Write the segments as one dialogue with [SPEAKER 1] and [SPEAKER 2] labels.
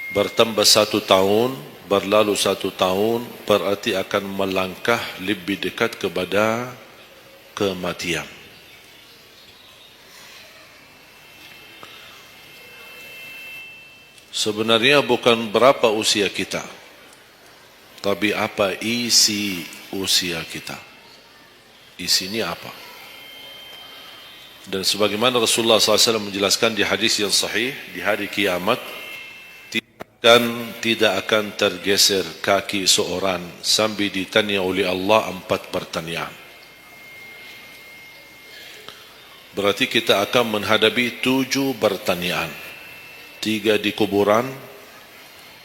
[SPEAKER 1] Bertambah 1 tahun, berlalu 1 tahun, berarti akan melangkah lebih dekat kepada kematian. Sebenarnya bukan berapa usia kita, tapi apa isi usia kita. Isinya apa? Dan sebagaimana Rasulullah SAW menjelaskan di hadis yang sahih, di hari kiamat tidak akan tergeser kaki seorang sampai ditanya oleh Allah 4 pertanyaan. Berarti kita akan menghadapi 7 pertanyaan. 3 di kuburan,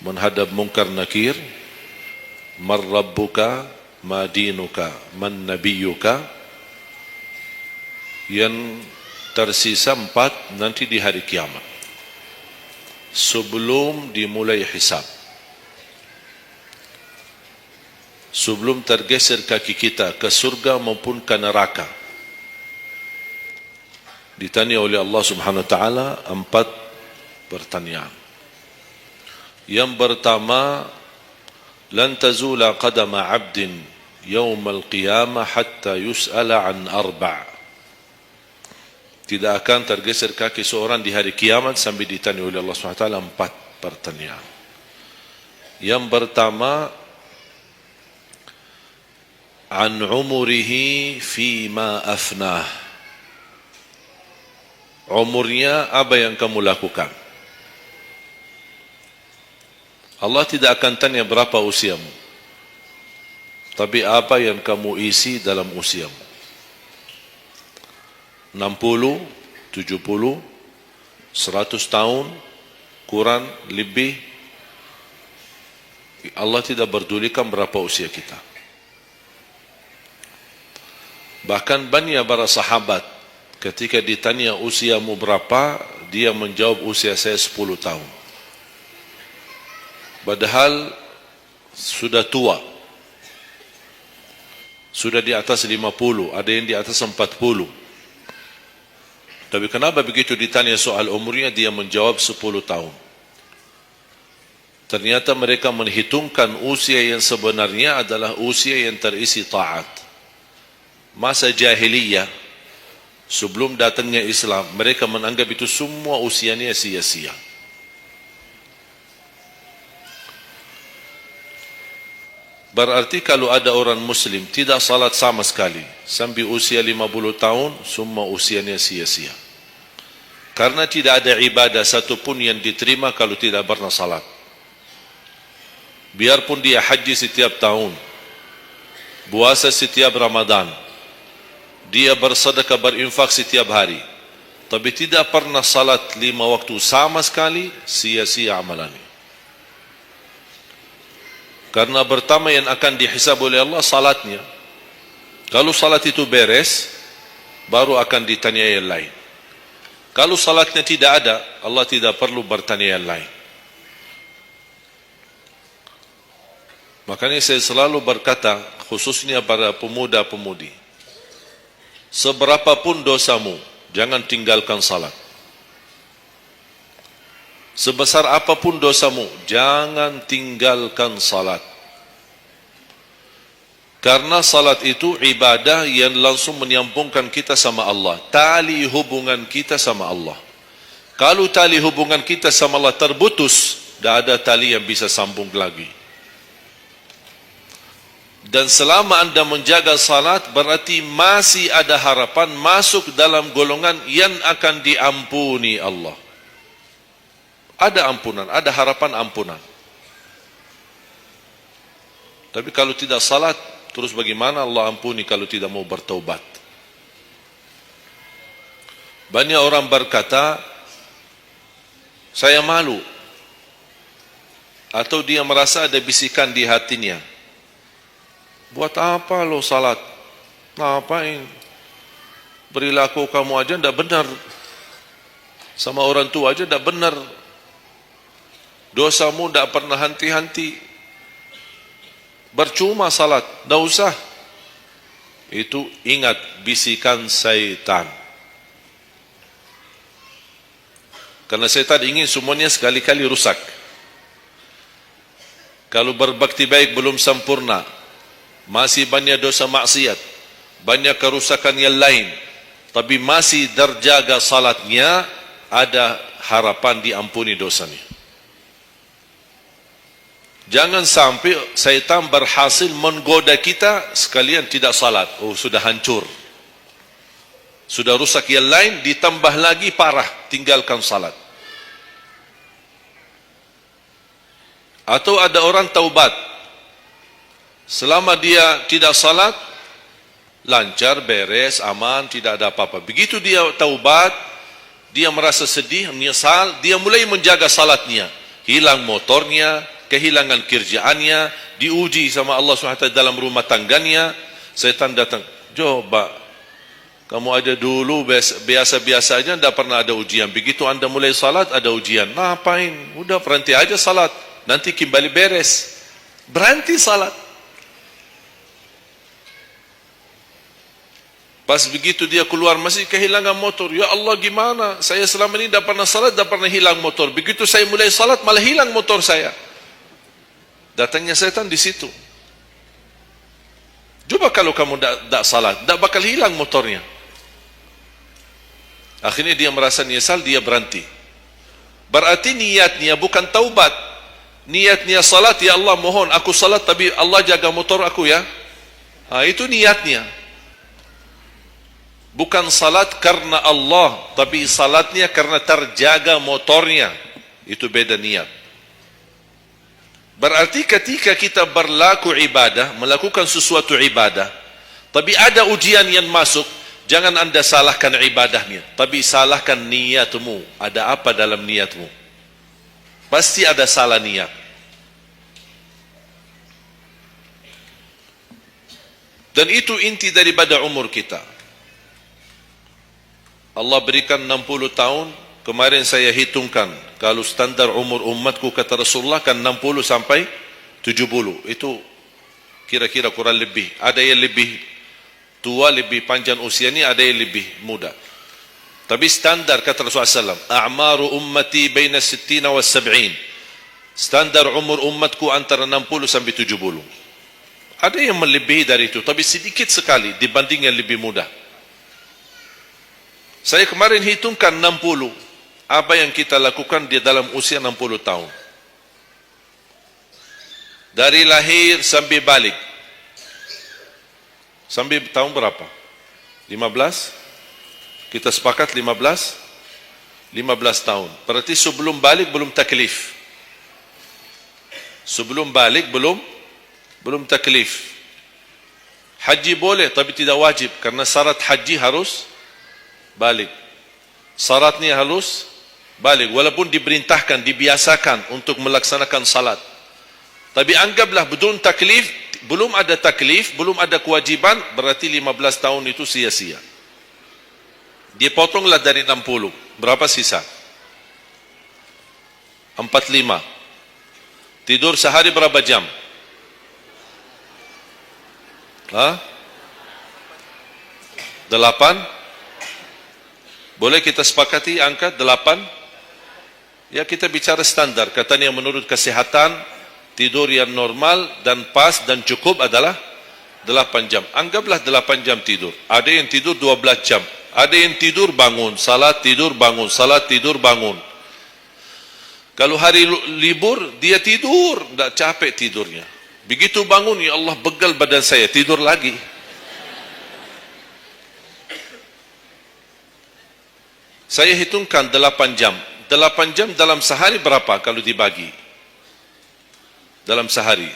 [SPEAKER 1] menghadap munkar nakir, man rabbuka, ma dinuka, man nabiyuka. Yang tersisa 4 nanti di hari kiamat, sebelum dimulai hisab, sebelum tergeser kaki kita ke surga maupun ke neraka, ditanya oleh Allah Subhanahu wa taala 4 pertanyaan. Yang pertama, lan tazula qadama 'abdin yaumal qiyamah hatta yus'ala an 4. Tidak akan tergeser kaki seorang di hari kiamat sampai ditanya oleh Allah SWT 4 pertanyaan. Yang pertama, an umurihi fima afnah. Umurnya apa yang kamu lakukan. Allah tidak akan tanya berapa usiamu, tapi apa yang kamu isi dalam usiamu. 60, 70, 100 tahun, kurang, lebih, Allah tidak berdulikan berapa usia kita. Bahkan banyak para sahabat ketika ditanya usiamu berapa, dia menjawab usia saya 10 tahun. Padahal sudah tua, sudah di atas 50, ada yang di atas 40. Tapi kenapa begitu ditanya soal umurnya dia menjawab 10 tahun? Ternyata mereka menghitungkan usia yang sebenarnya adalah usia yang terisi taat. Masa jahiliyah, sebelum datangnya Islam, mereka menganggap itu semua usianya sia-sia. Berarti kalau ada orang muslim tidak salat sama sekali sampai usia 50 tahun, semua usianya sia-sia. Karena tidak ada ibadah satupun yang diterima kalau tidak pernah salat. Biarpun dia haji setiap tahun, puasa setiap Ramadan, dia bersedekah berinfak setiap hari, tapi tidak pernah salat 5 waktu sama sekali, sia-sia amalannya. Karena pertama yang akan dihisab oleh Allah salatnya. Kalau salat itu beres, baru akan ditanya yang lain. Kalau salatnya tidak ada, Allah tidak perlu bertanya yang lain. Makanya saya selalu berkata, khususnya para pemuda-pemudi, seberapapun dosamu, jangan tinggalkan salat. Sebesar apapun dosamu, jangan tinggalkan salat. Karena salat itu ibadah yang langsung menyambungkan kita sama Allah. Tali hubungan kita sama Allah. Kalau tali hubungan kita sama Allah terputus, tidak ada tali yang bisa sambung lagi. Dan selama anda menjaga salat, berarti masih ada harapan masuk dalam golongan yang akan diampuni Allah. Ada ampunan, ada harapan ampunan. Tapi kalau tidak salat, terus bagaimana Allah ampuni kalau tidak mau bertaubat? Banyak orang berkata, saya malu. Atau dia merasa ada bisikan di hatinya. Buat apa lo salat? Ngapain? Perilaku kamu aja tidak benar. Sama orang tua aja tidak benar. Dosamu tidak pernah henti-henti. Bercuma salat, tidak usah. Itu ingat bisikan syaitan. Karena syaitan ingin semuanya sekali-kali rusak. Kalau berbakti baik belum sempurna, masih banyak dosa maksiat, banyak kerusakan yang lain, tapi masih terjaga salatnya, ada harapan diampuni dosanya. Jangan sampai syaitan berhasil menggoda kita sekalian tidak salat. Oh, sudah hancur, sudah rusak yang lain, ditambah lagi parah, tinggalkan salat. Atau ada orang taubat, selama dia tidak salat, lancar, beres, aman, tidak ada apa-apa. Begitu dia taubat, dia merasa sedih, menyesal, dia mulai menjaga salatnya. Hilang motornya, kehilangan kerjaannya, diuji sama Allah SWT dalam rumah tangganya. Setan datang, coba, kamu ada dulu biasa-biasa aja, tidak pernah ada ujian. Begitu anda mulai salat, ada ujian. Ngapain? Udah berhenti aja salat, nanti kembali beres. Berhenti salat. Pas begitu dia keluar masih kehilangan motor. Ya Allah, gimana? Saya selama ini tidak pernah salat, tidak pernah hilang motor. Begitu saya mulai salat, malah hilang motor saya. Datangnya setan di situ. Coba kalau kamu tidak salat, tidak bakal hilang motornya. Akhirnya dia merasa nyesal, dia berhenti. Berarti niatnya bukan taubat. Niatnya salat, ya Allah mohon aku salat tapi Allah jaga motor aku ya. Itu niatnya. Bukan salat karena Allah, tapi salatnya karena terjaga motornya. Itu beda niat. Berarti ketika kita berlaku ibadah, melakukan sesuatu ibadah, tapi ada ujian yang masuk, jangan anda salahkan ibadahnya, tapi salahkan niatmu. Ada apa dalam niatmu? Pasti ada salah niat. Dan itu inti daripada umur kita. Allah berikan 60 tahun. Kemarin saya hitungkan, kalau standar umur umatku kata Rasulullah kan 60 sampai 70. Itu kira-kira kurang lebih. Ada yang lebih tua, lebih panjang usianya, ada yang lebih muda. Tapi standar kata Rasulullah SAW, a'maru ummati baina 60 wa 70. Standar umur umatku antara 60 sampai 70. Ada yang melebihi dari itu, tapi sedikit sekali dibanding yang lebih muda. Saya kemarin hitungkan 60. Apa yang kita lakukan di dalam usia 60 tahun. Dari lahir sampai balik. Sampai tahun berapa? 15? Kita sepakat 15? 15 tahun. Berarti sebelum balik belum taklif. Sebelum balik belum taklif. Haji boleh tapi tidak wajib, karena syarat haji harus balik. Syaratnya harus balik, walaupun diperintahkan, dibiasakan untuk melaksanakan salat. Tapi anggaplah bedun taklif, belum ada taklif, belum ada kewajiban, berarti 15 tahun itu sia-sia. Dipotonglah dari 60, berapa sisa? 45. Tidur sehari berapa jam? Hah? 8? Boleh kita sepakati angka 8? Ya, kita bicara standar. Katanya menurut kesehatan, tidur yang normal dan pas dan cukup adalah 8 jam. Anggaplah 8 jam tidur. Ada yang tidur 12 jam. Ada yang tidur bangun, salat tidur bangun, salat tidur bangun. Kalau hari libur, dia tidur, tidak capek tidurnya. Begitu bangun, ya Allah begal badan saya, tidur lagi. Saya hitungkan 8 jam. 8 jam dalam sehari berapa kalau dibagi? Dalam sehari.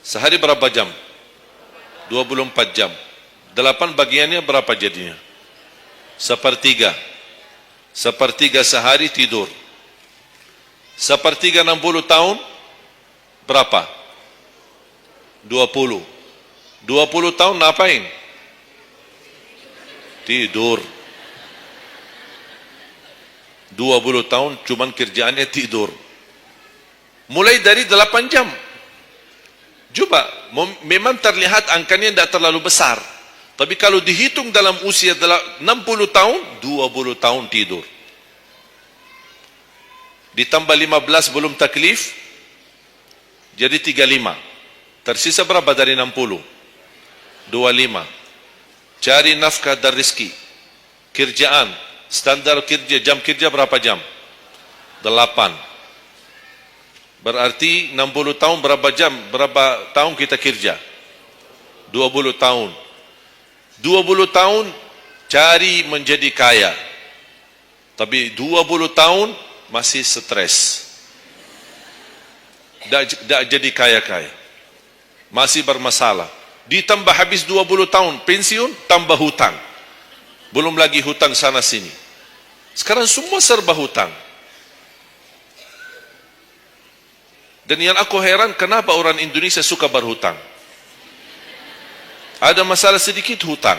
[SPEAKER 1] Sehari berapa jam? 24 jam. 8 bagiannya berapa jadinya? Sepertiga. Sepertiga sehari tidur. Sepertiga 60 tahun berapa? 20. 20 tahun ngapain? Tidur. 20 tahun cuman kerjaannya tidur. Mulai dari 8 jam. Coba, memang terlihat angkanya tidak terlalu besar. Tapi kalau dihitung dalam usia 60 tahun, 20 tahun tidur. Ditambah 15 belum taklif, jadi 35. Tersisa berapa dari 60? 25. Cari nafkah dan rezeki. Kerjaan, standar kerja, jam kerja berapa jam? 8. Berarti 60 tahun berapa jam? Berapa tahun kita kerja? 20 tahun. 20 tahun cari menjadi kaya. Tapi 20 tahun masih stres. Tak jadi kaya-kaya. Masih bermasalah. Ditambah habis 20 tahun pensiun, tambah hutang. Belum lagi hutang sana sini. Sekarang semua serba hutang. Dan yang aku heran, kenapa orang Indonesia suka berhutang? Ada masalah sedikit hutang.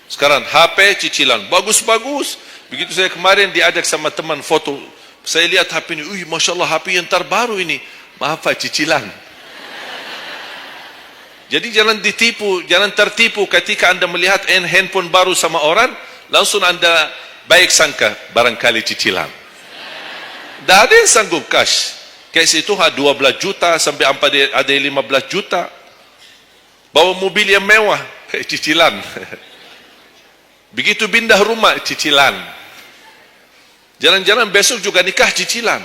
[SPEAKER 1] Sekarang HP cicilan, bagus-bagus. Begitu saya kemarin diajak sama teman foto, saya lihat HP ini, Masya Allah HP yang terbaru ini. Maaf Pak, cicilan. Jadi jangan ditipu, jangan tertipu ketika anda melihat handphone baru sama orang, langsung anda baik sangka, barangkali cicilan. Tak ada yang sanggup cash. Cash itu 12 juta sampai ada 15 juta. Bawa mobil yang mewah, cicilan. Begitu pindah rumah, cicilan. Jalan-jalan besok juga nikah, cicilan.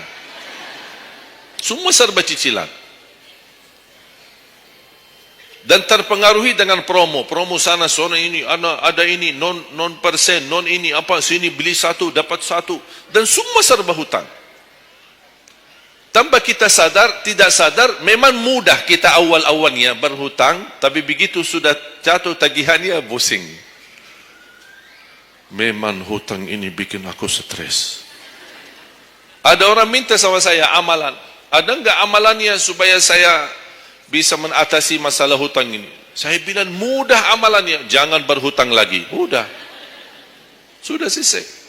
[SPEAKER 1] Semua serba cicilan. Dan terpengaruhi dengan promo sana ini, ada ini, non persen, non ini, apa, sini beli satu, dapat satu. Dan semua serba hutang. Tanpa kita sadar, tidak sadar, memang mudah kita awal-awalnya berhutang, tapi begitu sudah jatuh tagihannya, pusing. Memang hutang ini bikin aku stres. Ada orang minta sama saya amalan. Ada enggak amalannya supaya saya bisa mengatasi masalah hutang ini? Saya bilang mudah amalannya, jangan berhutang lagi. Mudah. Sudah selesai.